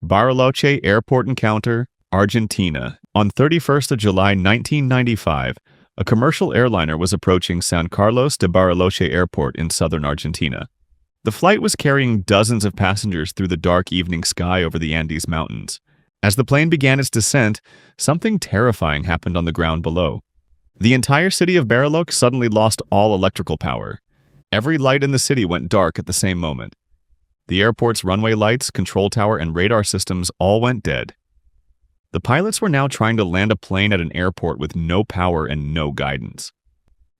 Bariloche Airport Encounter, Argentina. On 31st of July 1995, a commercial airliner was approaching San Carlos de Bariloche Airport in southern Argentina. The flight was carrying dozens of passengers through the dark evening sky over the Andes Mountains. As the plane began its descent, something terrifying happened on the ground below. The entire city of Bariloche suddenly lost all electrical power. Every light in the city went dark at the same moment. The airport's runway lights, control tower, and radar systems all went dead. The pilots were now trying to land a plane at an airport with no power and no guidance.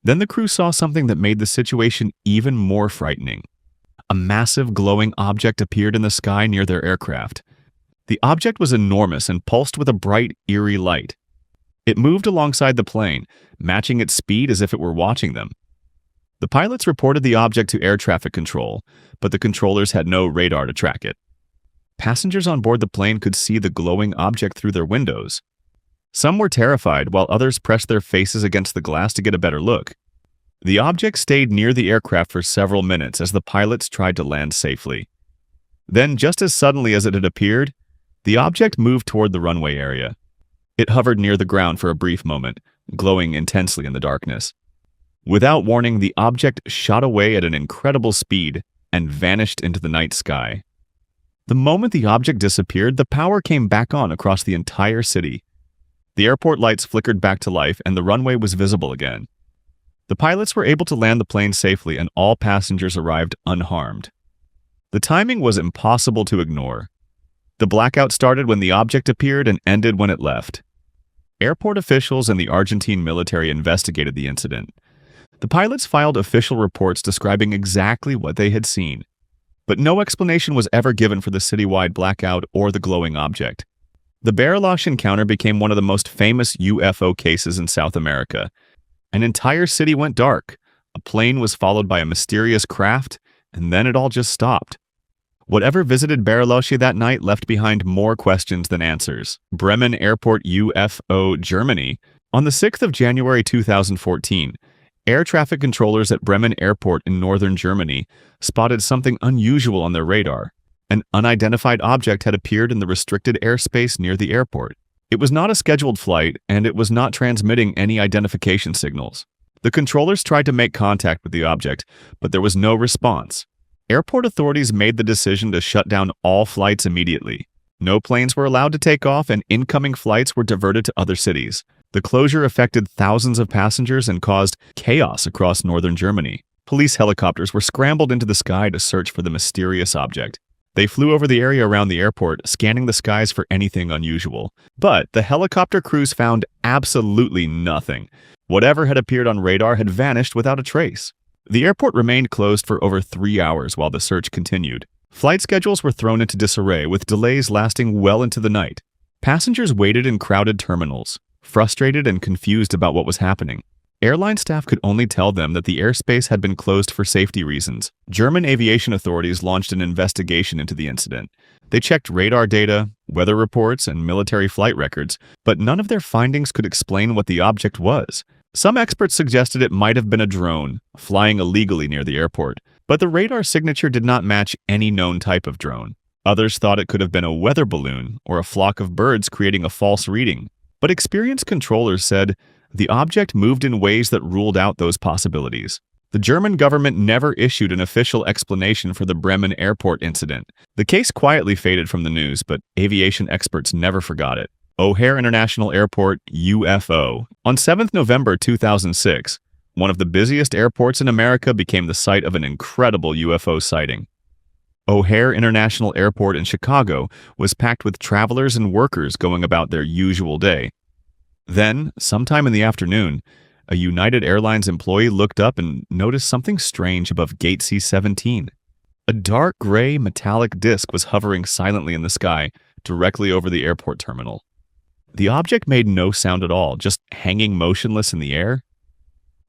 Then the crew saw something that made the situation even more frightening. A massive glowing object appeared in the sky near their aircraft. The object was enormous and pulsed with a bright, eerie light. It moved alongside the plane, matching its speed as if it were watching them. The pilots reported the object to air traffic control, but the controllers had no radar to track it. Passengers on board the plane could see the glowing object through their windows. Some were terrified, while others pressed their faces against the glass to get a better look. The object stayed near the aircraft for several minutes as the pilots tried to land safely. Then, just as suddenly as it had appeared, the object moved toward the runway area. It hovered near the ground for a brief moment, glowing intensely in the darkness. Without warning, the object shot away at an incredible speed and vanished into the night sky. The moment the object disappeared, the power came back on across the entire city. The airport lights flickered back to life and the runway was visible again. The pilots were able to land the plane safely and all passengers arrived unharmed. The timing was impossible to ignore. The blackout started when the object appeared and ended when it left. Airport officials and the Argentine military investigated the incident. The pilots filed official reports describing exactly what they had seen. But no explanation was ever given for the citywide blackout or the glowing object. The Bariloche encounter became one of the most famous UFO cases in South America. An entire city went dark, a plane was followed by a mysterious craft, and then it all just stopped. Whatever visited Bariloche that night left behind more questions than answers. Bremen Airport, UFO, Germany. On the 6th of January 2014, air traffic controllers at Bremen Airport in northern Germany spotted something unusual on their radar. An unidentified object had appeared in the restricted airspace near the airport. It was not a scheduled flight, and it was not transmitting any identification signals. The controllers tried to make contact with the object, but there was no response. Airport authorities made the decision to shut down all flights immediately. No planes were allowed to take off, and incoming flights were diverted to other cities. The closure affected thousands of passengers and caused chaos across northern Germany. Police helicopters were scrambled into the sky to search for the mysterious object. They flew over the area around the airport, scanning the skies for anything unusual. But the helicopter crews found absolutely nothing. Whatever had appeared on radar had vanished without a trace. The airport remained closed for over 3 hours while the search continued. Flight schedules were thrown into disarray, with delays lasting well into the night. Passengers waited in crowded terminals, frustrated and confused about what was happening. Airline staff could only tell them that the airspace had been closed for safety reasons. German aviation authorities launched an investigation into the incident. They checked radar data, weather reports, and military flight records, but none of their findings could explain what the object was. Some experts suggested it might have been a drone, flying illegally near the airport, but the radar signature did not match any known type of drone. Others thought it could have been a weather balloon or a flock of birds creating a false reading. But experienced controllers said the object moved in ways that ruled out those possibilities. The German government never issued an official explanation for the Bremen airport incident. The case quietly faded from the news, but aviation experts never forgot it. O'Hare International Airport, UFO. On 7th November 2006, one of the busiest airports in America became the site of an incredible UFO sighting. O'Hare International Airport in Chicago was packed with travelers and workers going about their usual day. Then, sometime in the afternoon, a United Airlines employee looked up and noticed something strange above Gate C-17. A dark gray metallic disc was hovering silently in the sky, directly over the airport terminal. The object made no sound at all, just hanging motionless in the air.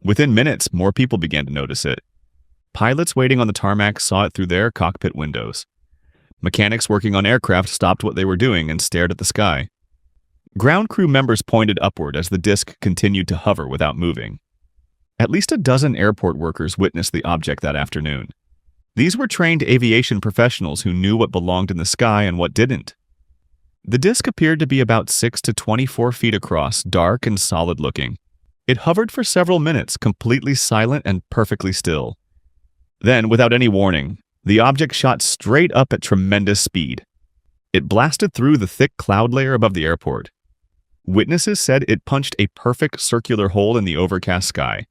Within minutes, more people began to notice it. Pilots waiting on the tarmac saw it through their cockpit windows. Mechanics working on aircraft stopped what they were doing and stared at the sky. Ground crew members pointed upward as the disc continued to hover without moving. At least a dozen airport workers witnessed the object that afternoon. These were trained aviation professionals who knew what belonged in the sky and what didn't. The disc appeared to be about 6 to 24 feet across, dark and solid-looking. It hovered for several minutes, completely silent and perfectly still. Then, without any warning, the object shot straight up at tremendous speed. It blasted through the thick cloud layer above the airport. Witnesses said it punched a perfect circular hole in the overcast sky.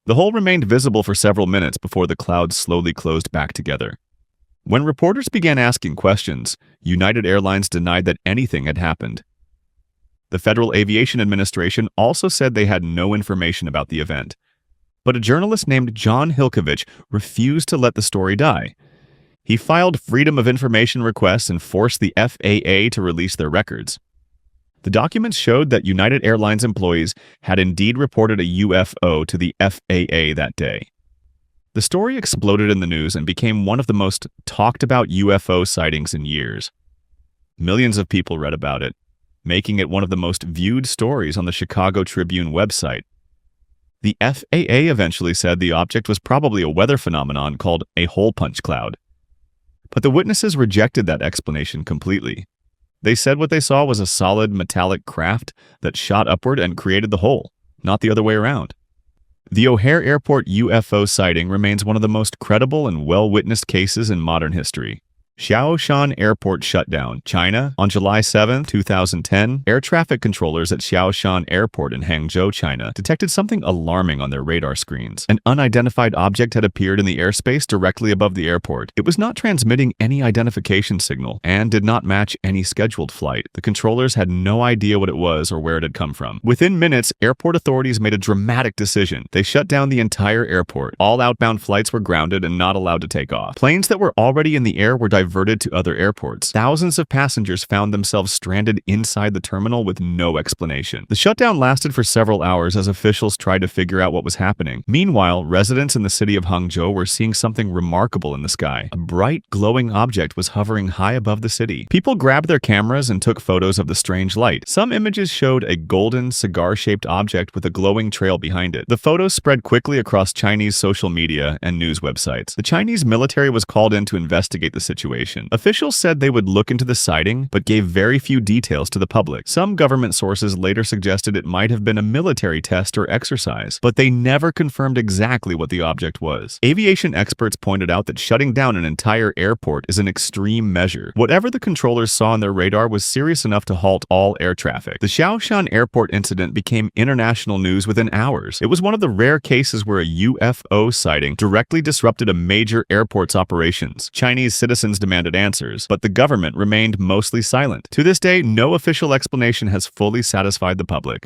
The hole remained visible for several minutes before the clouds slowly closed back together. When reporters began asking questions, United Airlines denied that anything had happened. The Federal Aviation Administration also said they had no information about the event. But a journalist named John Hilkovich refused to let the story die. He filed Freedom of Information requests and forced the FAA to release their records. The documents showed that United Airlines employees had indeed reported a UFO to the FAA that day. The story exploded in the news and became one of the most talked about UFO sightings in years. Millions of people read about it, making it one of the most viewed stories on the Chicago Tribune website. The FAA eventually said the object was probably a weather phenomenon called a hole punch cloud. But the witnesses rejected that explanation completely. They said what they saw was a solid metallic craft that shot upward and created the hole, not the other way around. The O'Hare Airport UFO sighting remains one of the most credible and well-witnessed cases in modern history. Xiaoshan Airport Shutdown, China. On July 7, 2010, air traffic controllers at Xiaoshan Airport in Hangzhou, China, detected something alarming on their radar screens. An unidentified object had appeared in the airspace directly above the airport. It was not transmitting any identification signal and did not match any scheduled flight. The controllers had no idea what it was or where it had come from. Within minutes, airport authorities made a dramatic decision. They shut down the entire airport. All outbound flights were grounded and not allowed to take off. Planes that were already in the air were diverted to other airports. Thousands of passengers found themselves stranded inside the terminal with no explanation. The shutdown lasted for several hours as officials tried to figure out what was happening. Meanwhile, residents in the city of Hangzhou were seeing something remarkable in the sky. A bright, glowing object was hovering high above the city. People grabbed their cameras and took photos of the strange light. Some images showed a golden, cigar-shaped object with a glowing trail behind it. The photos spread quickly across Chinese social media and news websites. The Chinese military was called in to investigate the situation. Officials said they would look into the sighting, but gave very few details to the public. Some government sources later suggested it might have been a military test or exercise, but they never confirmed exactly what the object was. Aviation experts pointed out that shutting down an entire airport is an extreme measure. Whatever the controllers saw on their radar was serious enough to halt all air traffic. The Xiaoshan airport incident became international news within hours. It was one of the rare cases where a UFO sighting directly disrupted a major airport's operations. Chinese citizens demanded answers, but the government remained mostly silent. To this day, no official explanation has fully satisfied the public.